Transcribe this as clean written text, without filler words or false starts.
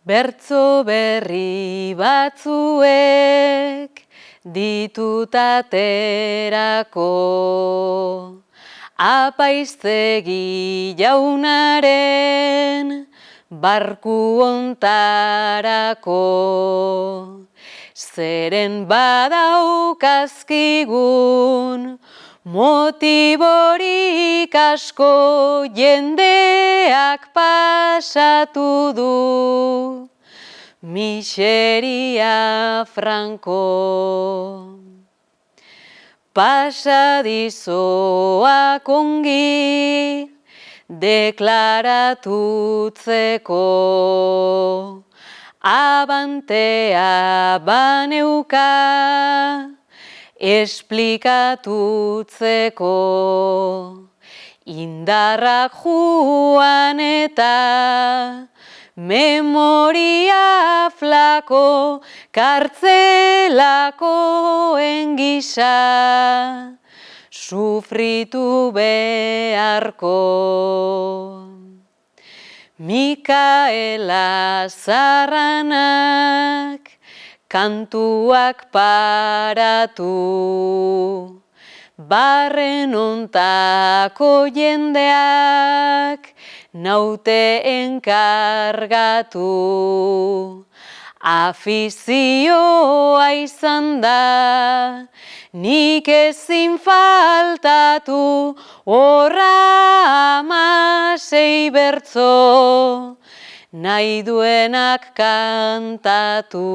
Bertso berri batzuek ditut aterako, apaiztegi jaunaren barku ontarako. Zeren badaukazkigun motiborik asko jendeak pasatu du miseria franko. Pasadizoak ongi deklaratutzeko, abantea baneuka esplikatutzeko. Indarrak joan eta memoria flako kartzelakoen gisa sufritu beharko. Mikaela Zarranak kantuak paratu, barren ontako jendeak naute enkargatu. Afizioa izan da, nik ezin faltatu, horra 16 bertso, nahi duenak kantatu.